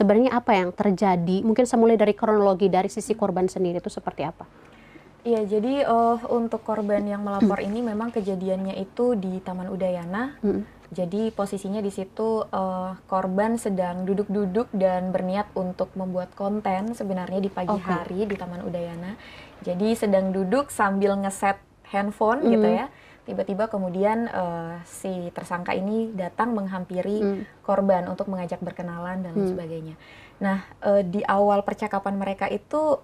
sebenarnya apa yang terjadi? Mungkin saya mulai dari kronologi dari sisi korban sendiri itu seperti apa? Iya, jadi untuk korban yang melapor ini memang kejadiannya itu di Taman Udayana. Jadi posisinya di situ korban sedang duduk-duduk dan berniat untuk membuat konten sebenarnya di pagi hari di Taman Udayana. Jadi sedang duduk sambil ngeset handphone gitu ya. Tiba-tiba kemudian si tersangka ini datang menghampiri korban untuk mengajak berkenalan dan lain sebagainya. Nah, di awal percakapan mereka itu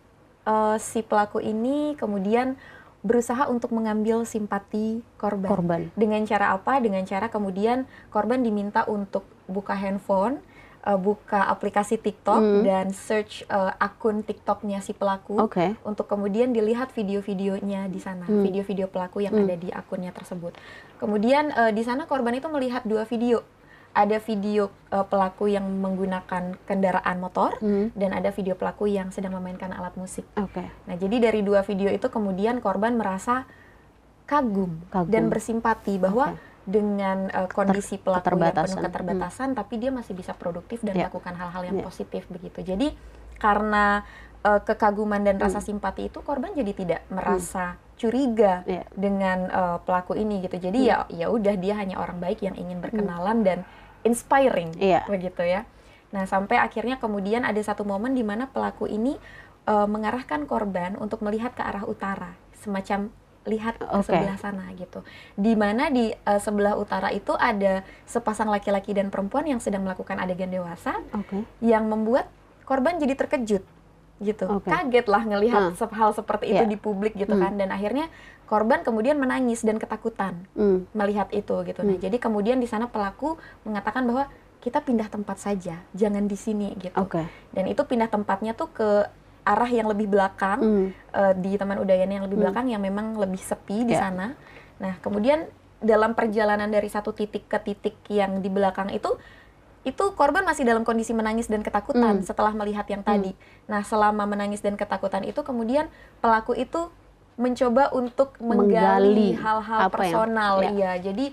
si pelaku ini kemudian berusaha untuk mengambil simpati korban. Dengan cara apa? Dengan cara kemudian korban diminta untuk buka handphone, buka aplikasi TikTok dan search akun TikToknya si pelaku untuk kemudian dilihat video-videonya di sana, video-video pelaku yang ada di akunnya tersebut. Kemudian di sana korban itu melihat 2 video. Ada video pelaku yang menggunakan kendaraan motor dan ada video pelaku yang sedang memainkan alat musik. Nah, jadi dari 2 video itu kemudian korban merasa kagum. Dan bersimpati bahwa dengan kondisi pelaku yang penuh keterbatasan, tapi dia masih bisa produktif dan melakukan hal-hal yang positif begitu. Jadi karena kekaguman dan rasa simpati itu, korban jadi tidak merasa curiga dengan pelaku ini gitu. Jadi ya udah, dia hanya orang baik yang ingin berkenalan dan inspiring begitu ya. Nah, sampai akhirnya kemudian ada satu momen di mana pelaku ini mengarahkan korban untuk melihat ke arah utara, semacam lihat ke sebelah sana gitu. Di mana di sebelah utara itu ada sepasang laki-laki dan perempuan yang sedang melakukan adegan dewasa, yang membuat korban jadi terkejut gitu. Kaget lah ngelihat hal seperti itu di publik gitu kan. Dan akhirnya korban kemudian menangis dan ketakutan melihat itu gitu. Nah, jadi kemudian di sana pelaku mengatakan bahwa kita pindah tempat saja, jangan di sini gitu. Dan itu pindah tempatnya tuh ke arah yang lebih belakang, di Taman Udayana yang lebih belakang, yang memang lebih sepi di sana. Nah, kemudian dalam perjalanan dari satu titik ke titik yang di belakang itu korban masih dalam kondisi menangis dan ketakutan setelah melihat yang tadi. Nah, selama menangis dan ketakutan itu kemudian pelaku itu mencoba untuk menggali hal-hal personal. Jadi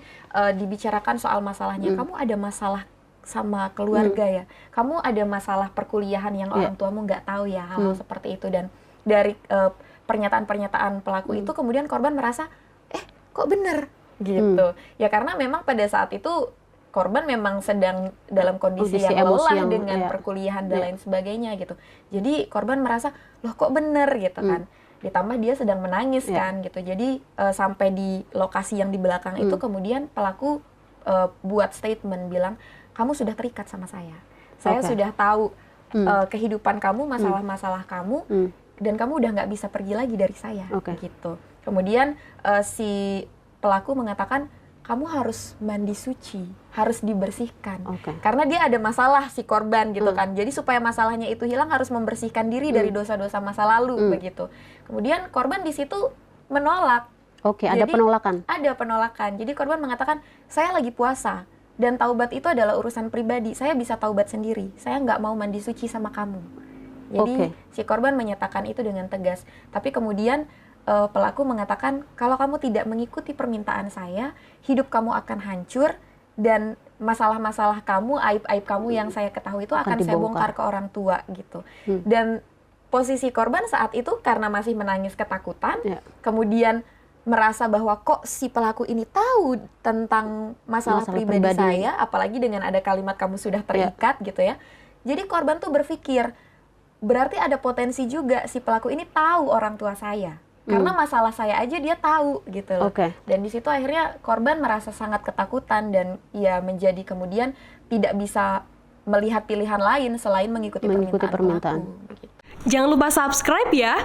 dibicarakan soal masalahnya. Kamu ada masalah sama keluarga ya? Kamu ada masalah perkuliahan yang orang tuamu nggak tahu ya? Hal-hal seperti itu. Dan dari pernyataan-pernyataan pelaku itu kemudian korban merasa, kok bener? Gitu. Ya karena memang pada saat itu korban memang sedang dalam kondisi yang lelah dengan perkuliahan dan lain sebagainya gitu. Jadi korban merasa, loh kok bener gitu kan. Ditambah dia sedang menangis kan gitu. Jadi sampai di lokasi yang di belakang itu kemudian pelaku buat statement bilang, kamu sudah terikat sama saya. Saya sudah tahu kehidupan kamu, masalah-masalah kamu, dan kamu udah nggak bisa pergi lagi dari saya gitu. Kemudian si pelaku mengatakan, kamu harus mandi suci, harus dibersihkan. Karena dia ada masalah si korban gitu kan. Jadi supaya masalahnya itu hilang harus membersihkan diri dari dosa-dosa masa lalu begitu. Kemudian korban di situ menolak. Ada penolakan. Ada penolakan. Jadi korban mengatakan, saya lagi puasa dan taubat itu adalah urusan pribadi. Saya bisa taubat sendiri. Saya nggak mau mandi suci sama kamu. Jadi si korban menyatakan itu dengan tegas. Tapi kemudian pelaku mengatakan, kalau kamu tidak mengikuti permintaan saya, hidup kamu akan hancur dan masalah-masalah kamu, aib-aib kamu yang saya ketahui itu akan saya bongkar ke orang tua gitu. Dan posisi korban saat itu karena masih menangis ketakutan, kemudian merasa bahwa kok si pelaku ini tahu tentang masalah pribadi saya, apalagi dengan ada kalimat kamu sudah terikat gitu ya. Jadi korban tuh berpikir, berarti ada potensi juga si pelaku ini tahu orang tua saya. Karena masalah saya aja dia tahu gitu loh. Dan di situ akhirnya korban merasa sangat ketakutan dan ya menjadi kemudian tidak bisa melihat pilihan lain selain mengikuti permintaan pelaku. Jangan lupa subscribe ya.